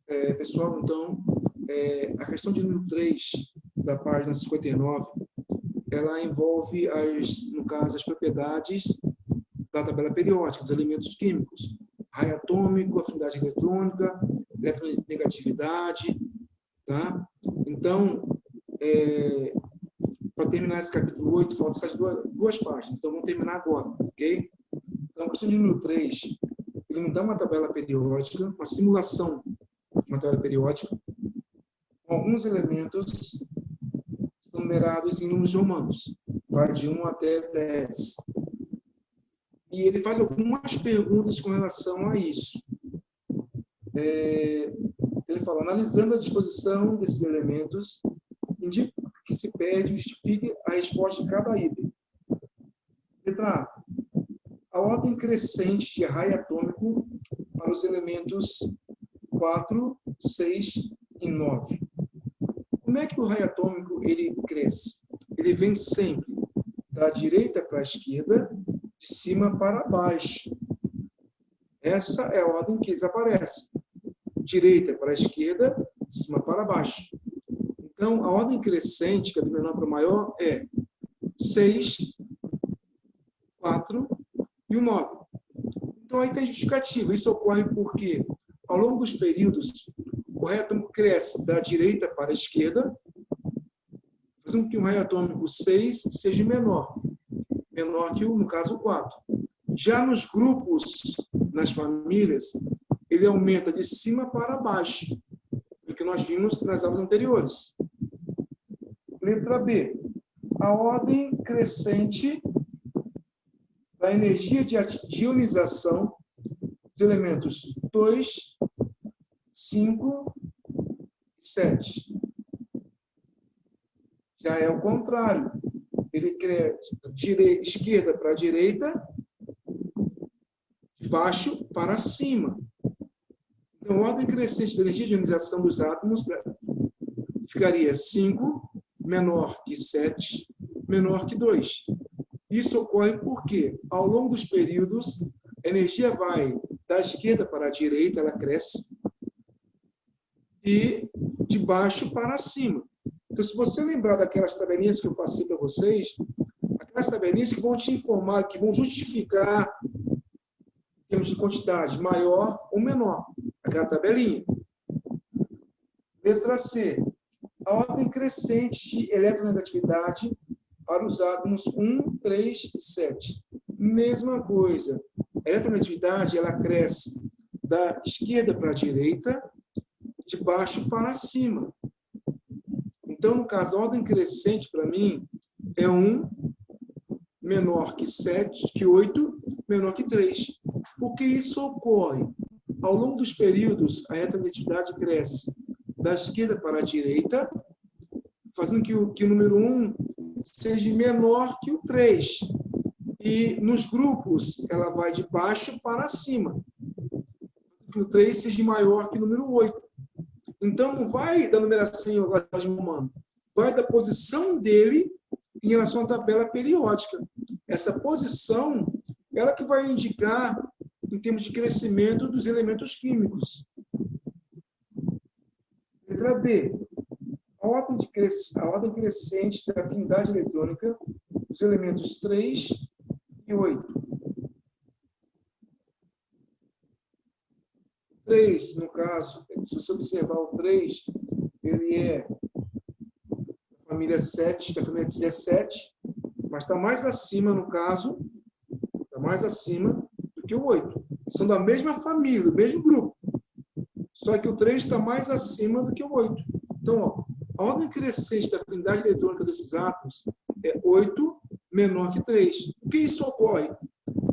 Pessoal, então, a questão de número 3 da página 59, ela envolve, no caso, as propriedades da tabela periódica dos elementos químicos. Raio atômico, afinidade eletrônica, eletronegatividade, tá? Então, para terminar esse capítulo 8, faltam essas duas páginas. Então, vamos terminar agora, ok? Então, a questão de número 3, ele me dá uma tabela periódica, uma simulação de uma tabela periódica, com alguns elementos numerados em números romanos, vai de 1 até 10. E ele faz algumas perguntas com relação a isso. Ele fala, analisando a disposição desses elementos, indica que se pede, justifique a resposta de cada item. Letra A. A ordem crescente de raio atômico para os elementos 4, 6 e 9. Como é que o raio atômico ele cresce? Ele vem sempre da direita para a esquerda, de cima para baixo. Essa é a ordem que eles aparecem. Direita para a esquerda, de cima para baixo. Então, a ordem crescente, que é do menor para o maior, é 6, 4 e o 9. Então, aí tem justificativa. Isso ocorre porque, ao longo dos períodos, o raio atômico cresce da direita para a esquerda, fazendo com que o raio atômico 6 seja menor que, no caso, o 4. Já nos grupos, nas famílias, ele aumenta de cima para baixo, o que nós vimos nas aulas anteriores. Letra B. A ordem crescente da energia de ionização dos elementos 2, 5 e 7. Já é o contrário. Ele cresce de esquerda para a direita, de baixo para cima. Então, a ordem crescente da energia de ionização dos átomos ficaria 5, menor que 7, menor que 2. Isso ocorre porque, ao longo dos períodos, a energia vai da esquerda para a direita, ela cresce, e de baixo para cima. Então, se você lembrar daquelas tabelinhas que eu passei para vocês, aquelas tabelinhas que vão te informar, que vão justificar, em termos de quantidade, maior ou menor, aquela tabelinha. Letra C. A ordem crescente de eletronegatividade para os átomos 1, 3 e 7. Mesma coisa. A eletronegatividade ela cresce da esquerda para a direita, de baixo para cima. Então, no caso, a ordem crescente, para mim, é 1 menor que 7, que 8, menor que 3. Por que isso ocorre? Ao longo dos períodos, a eletronegatividade cresce da esquerda para a direita, fazendo que o número 1 seja menor que o 3. E nos grupos, ela vai de baixo para cima. Que o 3 seja maior que o número 8. Então, não vai da numeração em logaritmo humano, vai da posição dele em relação à tabela periódica. Essa posição, ela que vai indicar em termos de crescimento dos elementos químicos. Letra D. A ordem crescente da afinidade eletrônica dos elementos 3 e 8. 3, no caso, se você observar o 3, ele é da família 7, da família 17, mas está mais acima, no caso, está mais acima do que o 8. São da mesma família, do mesmo grupo. Só que o 3 está mais acima do que o 8. Então, ó, a ordem crescente da afinidade eletrônica desses átomos é 8 menor que 3. Por que isso ocorre?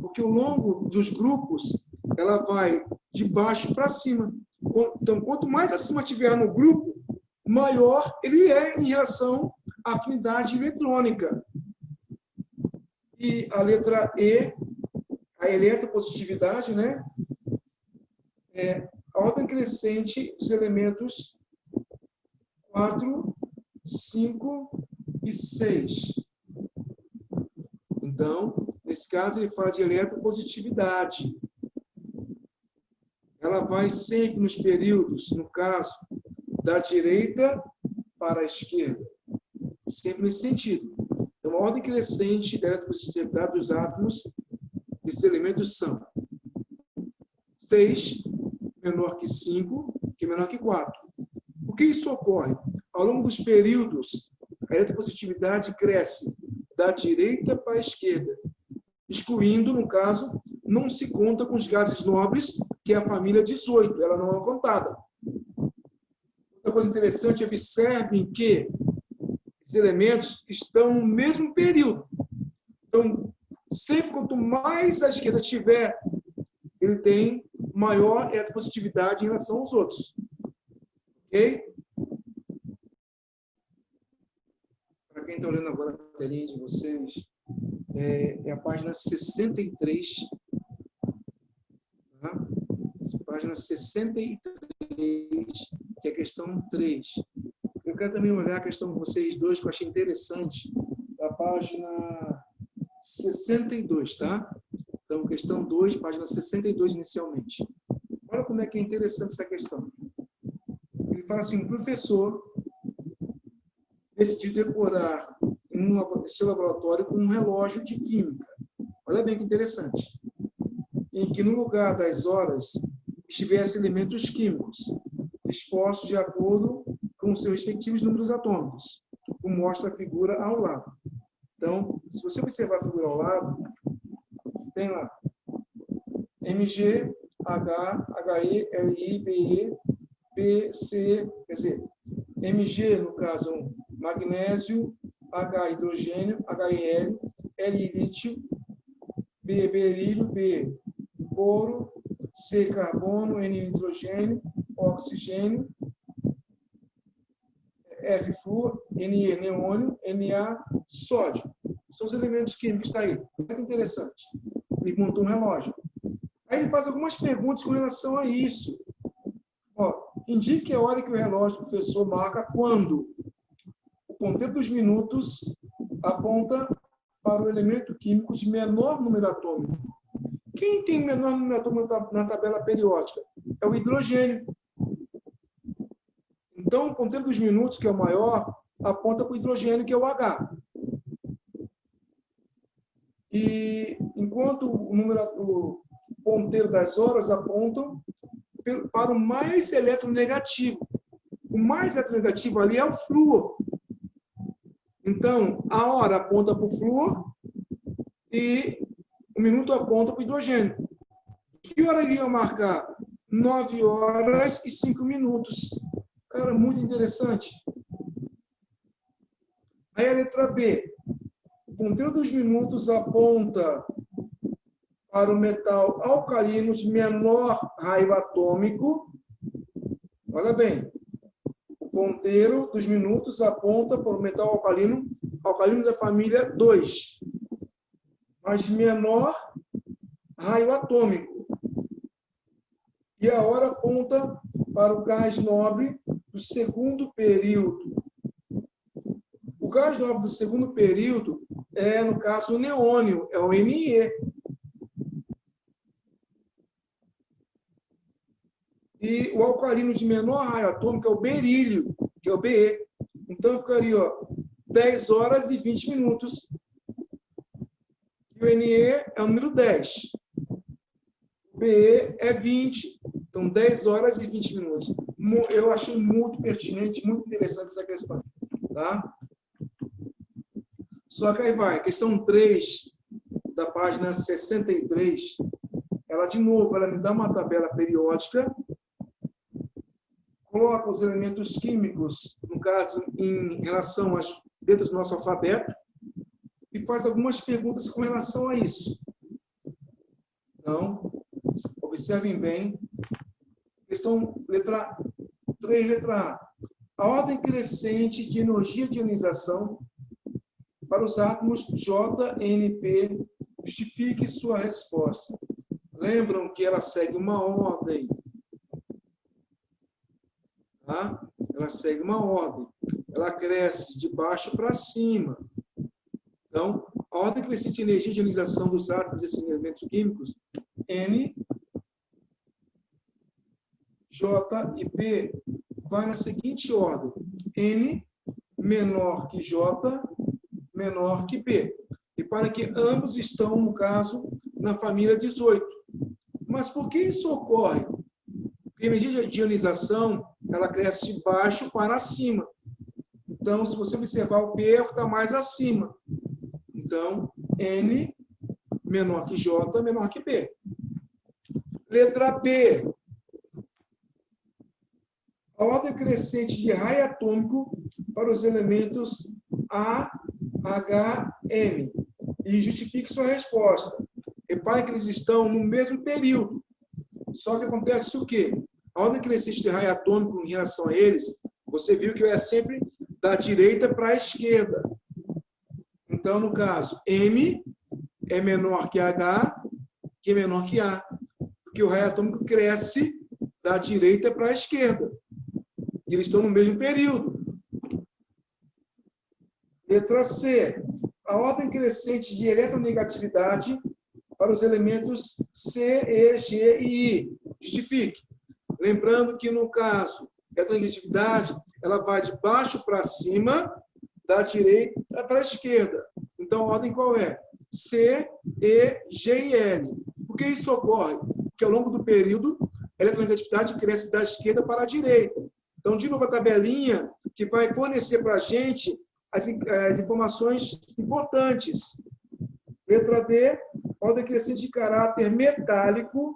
Porque ao longo dos grupos, ela vai de baixo para cima. Então, quanto mais acima tiver no grupo, maior ele é em relação à afinidade eletrônica. E a letra E, a eletropositividade, né? É a ordem crescente dos elementos 4, 5 e 6. Então, nesse caso, ele fala de eletropositividade. ela vai sempre nos períodos, no caso, da direita para a esquerda. Sempre nesse sentido. Então, a ordem crescente da eletropositividade dos átomos, esses elementos são 6 menor que 5, que é menor que 4. Por que isso ocorre? Ao longo dos períodos, a eletropositividade cresce da direita para a esquerda, excluindo, no caso, não se conta com os gases nobres, que é a família 18, ela não é contada. Outra coisa interessante, observem que esses elementos estão no mesmo período. Então, sempre quanto mais à esquerda tiver, ele tem maior eletropositividade em relação aos outros. Ok? Para quem está olhando agora a telinha de vocês, é a página 63. Tá? Página 63, que é a questão 3. Eu quero também olhar a questão de vocês dois, que eu achei interessante, da página 62, tá? Então, questão 2, página 62 inicialmente. Olha como é que é interessante essa questão. Ele fala assim, o professor decidiu decorar em seu laboratório com um relógio de química. Olha bem que interessante. Em que no lugar das horas estivessem elementos químicos expostos de acordo com seus respectivos números atômicos, como mostra a figura ao lado. Então, se você observar a figura ao lado, tem lá Mg, H, He, Li, Be, Bc, quer dizer, Mg, no caso, magnésio, H, hidrogênio, HeL, Li, lítio, B, berílio, B, boro, C, carbono, N, hidrogênio, oxigênio, F, flúor, Ne, neônio, Na, sódio. São os elementos químicos que está aí. Olha que interessante. Ele montou um relógio. Aí ele faz algumas perguntas com relação a isso. Ó, indique a hora que o relógio do professor marca quando o ponteiro dos minutos aponta para o elemento químico de menor número atômico. Quem tem menor número atômico na tabela periódica? É o hidrogênio. Então, o ponteiro dos minutos, que é o maior, aponta para o hidrogênio, que é o H. E enquanto o ponteiro das horas apontam para o mais eletronegativo. O mais eletronegativo ali é o flúor. Então, a hora aponta para o flúor e o minuto aponta para o hidrogênio. Que hora iria marcar? 9 horas e 5 minutos. Cara, muito interessante. Aí a letra B. O ponteiro dos minutos aponta para o metal alcalino de menor raio atômico. Olha bem. O ponteiro dos minutos aponta para o metal alcalino da família 2, mas de menor raio atômico. E a hora aponta para o gás nobre do segundo período. O gás nobre do segundo período é, no caso, o neônio, é o Ne. E o alcalino de menor raio atômico é o berílio, que é o Be. Então, ficaria 10 horas e 20 minutos. E o Ne é o número 10. O Be é 20. Então, 10 horas e 20 minutos. Eu achei muito pertinente, muito interessante essa questão. Tá? Só que aí vai. Questão 3, da página 63. Ela, de novo, ela me dá uma tabela periódica, coloca os elementos químicos, no caso, em relação às letras do nosso alfabeto, e faz algumas perguntas com relação a isso. Então, observem bem. Questão letra 3, letra A. A ordem crescente de energia de ionização para os átomos JNP. Justifique sua resposta. Lembram que ela segue uma ordem. Tá? Ela segue uma ordem. Ela cresce de baixo para cima. Então, a ordem crescente de energia de ionização dos átomos desses elementos químicos, N, J e P vai na seguinte ordem: N menor que J, menor que P. Repare que ambos estão, no caso, na família 18. Mas por que isso ocorre? Porque a energia de ionização, ela cresce de baixo para cima. Então, se você observar o P, é o que está mais acima. Então, N menor que J, menor que P. Letra B. A ordem crescente de raio atômico para os elementos A, H, M. E justifique sua resposta. Repare que eles estão no mesmo período. Só que acontece o quê? A ordem crescente de raio atômico em relação a eles, você viu que é sempre da direita para a esquerda. Então, no caso, M é menor que H, que é menor que A. Porque o raio atômico cresce da direita para a esquerda. E eles estão no mesmo período. Letra C. A ordem crescente de eletronegatividade para os elementos C, E, G e I. Justifique. Lembrando que, no caso, a eletronegatividade ela vai de baixo para cima, da direita para a esquerda. Então, a ordem qual é? C, E, G e L. Por que isso ocorre? Porque, ao longo do período, a eletronegatividade cresce da esquerda para a direita. Então, de novo, a tabelinha que vai fornecer para a gente as informações importantes. Letra D, ordem crescente de caráter metálico.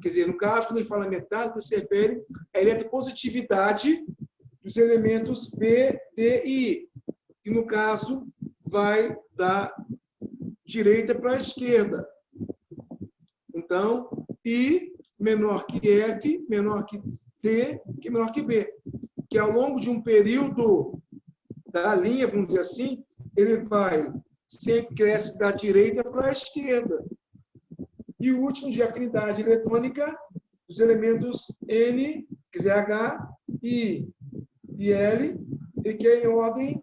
Quer dizer, no caso, quando ele fala metálico, se refere à eletropositividade dos elementos B, D e I. E, no caso, vai da direita para a esquerda. Então, I menor que F, menor que D, que é menor que B. Que ao longo de um período da linha, vamos dizer assim, ele vai sempre cresce da direita para a esquerda. E o último de afinidade eletrônica, os elementos N, quer dizer, H, I e L, ele quer em ordem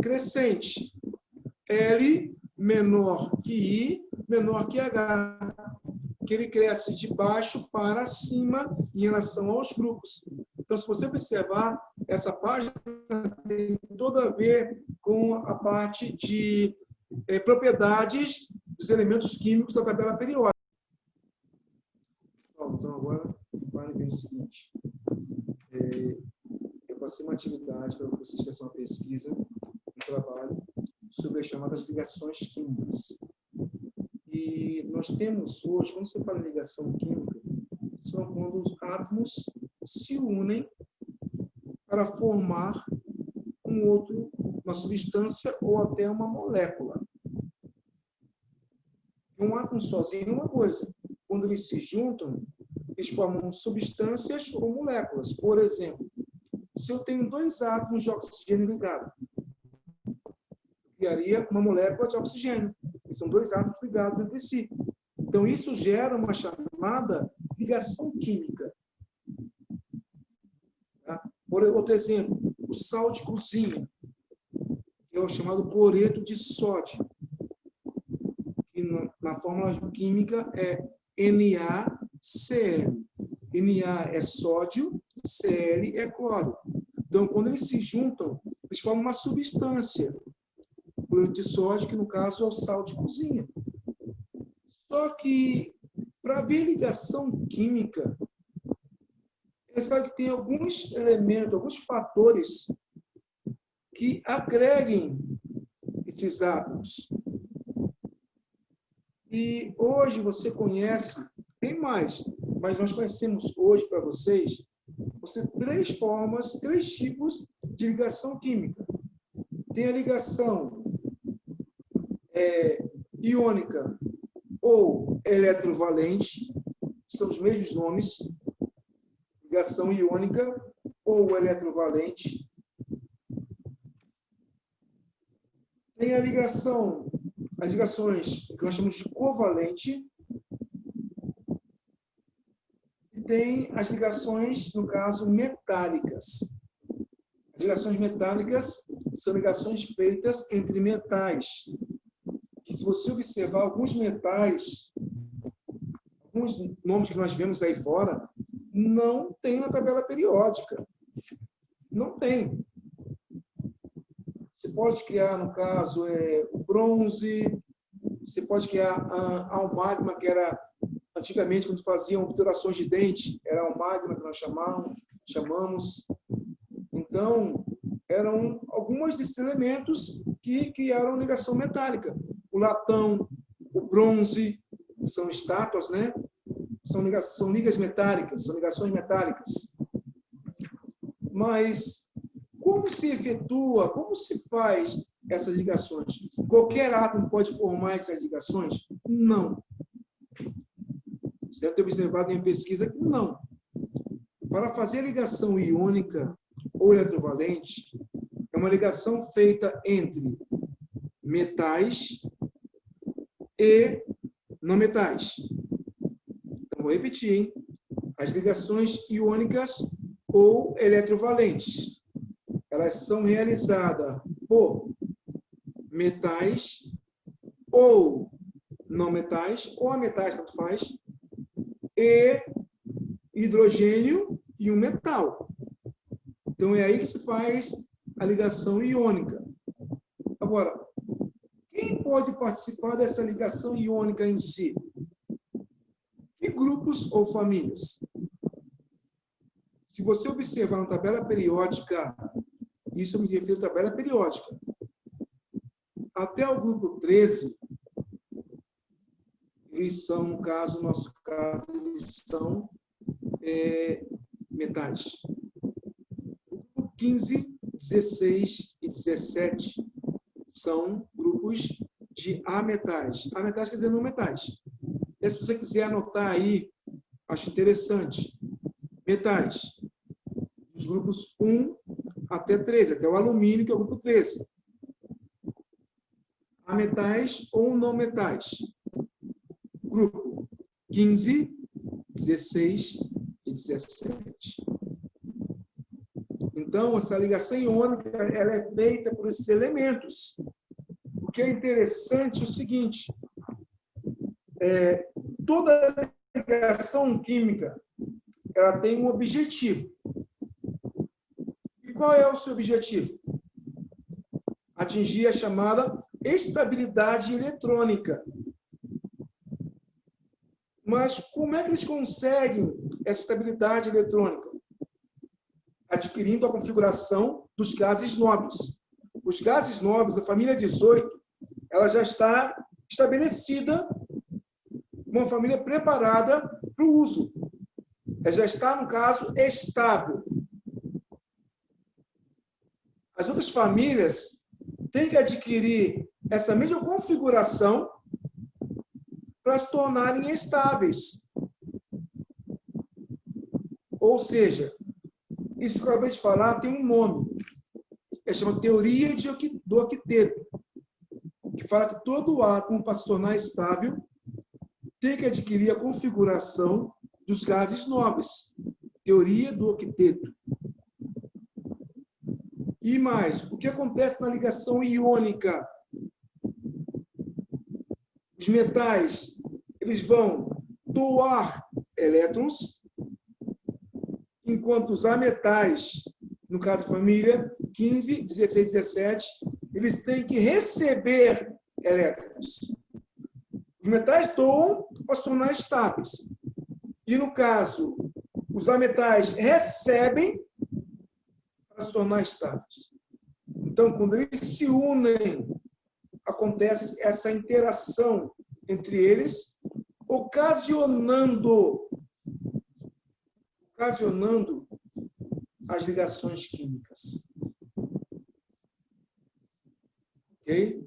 crescente. L menor que I, menor que H, que ele cresce de baixo para cima em relação aos grupos. Então, se você observar, essa página tem tudo a ver com a parte de propriedades dos elementos químicos da tabela periódica. Então, agora, vai ver o seguinte. Eu passei uma atividade para vocês terem uma pesquisa, um trabalho, sobre as chamadas ligações químicas. E nós temos hoje, quando você fala em ligação química, são quando os átomos se unem para formar uma substância ou até uma molécula. Um átomo sozinho é uma coisa. Quando eles se juntam, eles formam substâncias ou moléculas. Por exemplo, se eu tenho dois átomos de oxigênio ligados, criaria uma molécula de oxigênio. E são dois átomos ligados entre si. Então, isso gera uma chamada ligação química. Tá? Por outro exemplo, o sal de cozinha, que é o chamado cloreto de sódio, que na fórmula química é NaCl. Na é sódio, Cl é cloro. Então, quando eles se juntam, eles formam uma substância. O cloreto de sódio, que no caso é o sal de cozinha. Só que, para ver ligação química, é necessário que tem alguns elementos, alguns fatores que agreguem esses átomos. E hoje você conhece, tem mais, mas nós conhecemos hoje para vocês, três formas, três tipos de ligação química. Tem a ligação iônica ou eletrovalente, são os mesmos nomes, ligação iônica ou eletrovalente. Tem as ligações que nós chamamos de covalente, e tem as ligações, no caso, metálicas. As ligações metálicas são ligações feitas entre metais. Que, se você observar alguns metais, alguns nomes que nós vemos aí fora, Não tem na tabela periódica. Não tem. Você pode criar, no caso, o bronze, você pode criar a magma, que era, antigamente, quando faziam obturações de dente, era o magma que nós chamamos. Então, eram alguns desses elementos que criaram ligação metálica. O latão, o bronze, são estátuas, né? São ligas metálicas, são ligações metálicas. Mas como se efetua, como se faz essas ligações? Qualquer átomo pode formar essas ligações? Não. Você deve ter observado em pesquisa que não. Para fazer a ligação iônica ou eletrovalente, é uma ligação feita entre metais e não metais. Então, vou repetir, hein? As ligações iônicas ou eletrovalentes, elas são realizadas por metais ou não metais, ou a metais, tanto faz, e hidrogênio e um metal. Então, é aí que se faz a ligação iônica. Agora, quem pode participar dessa ligação iônica em si? Que grupos ou famílias? Se você observar na tabela periódica, isso eu me refiro à tabela periódica, até o grupo 13, eles são, no caso, no nosso caso, eles são metais. O grupo 15, 16 e 17 são grupos de ametais. Ametais quer dizer não metais. E se você quiser anotar aí, acho interessante. Metais. Os grupos 1 até 13, até o alumínio, que é o grupo 13. Ametais ou não metais. Grupo 15, 16 e 17. Então, essa ligação iônica ela é feita por esses elementos. O que é interessante é o seguinte, toda ligação química ela tem um objetivo. E qual é o seu objetivo? Atingir a chamada estabilidade eletrônica. Mas como é que eles conseguem essa estabilidade eletrônica? Adquirindo a configuração dos gases nobres. Os gases nobres, a família 18, ela já está estabelecida, uma família preparada para o uso. Ela já está, no caso, estável. As outras famílias têm que adquirir essa mesma configuração para se tornarem estáveis. Ou seja, isso que eu acabei de falar tem um nome. É chamado teoria do octeto, que fala que todo átomo, para se tornar estável, tem que adquirir a configuração dos gases nobres. Teoria do octeto. E mais, o que acontece na ligação iônica? Os metais, eles vão doar elétrons, enquanto os ametais, no caso família 15, 16, 17, eles têm que receber elétrons. Os metais doam para se tornar estáveis. E, no caso, os ametais recebem para se tornar estáveis. Então, quando eles se unem, acontece essa interação entre eles, ocasionando as ligações químicas. Ok?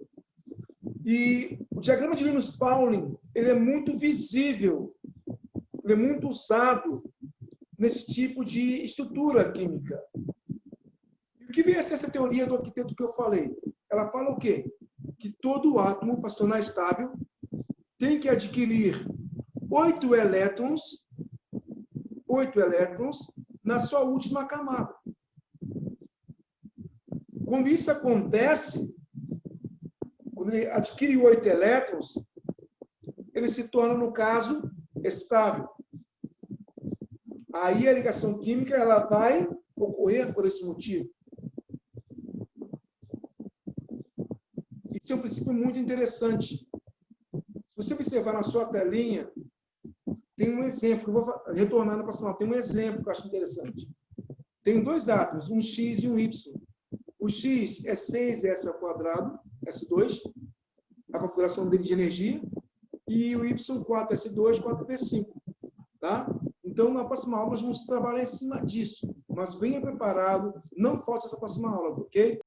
E o diagrama de Linus-Pauling, ele é muito visível, ele é muito usado nesse tipo de estrutura química. E o que vem a ser essa teoria do octeto que eu falei? Ela fala o quê? Que todo átomo, para se tornar estável, tem que adquirir 8 elétrons na sua última camada. Quando isso acontece, quando ele adquire 8 elétrons, ele se torna, no caso, estável. Aí a ligação química ela vai ocorrer por esse motivo. Isso é um princípio muito interessante. Se você observar na sua telinha, tem um exemplo, eu vou retornar na próxima aula, tem um exemplo que eu acho interessante. Tem dois átomos, um X e um Y. O X é 6s², S2, a configuração dele de energia, e o Y4, S2, 4p5. Tá? Então, na próxima aula, nós vamos trabalhar em cima disso. Mas venha preparado, não falte essa próxima aula, ok?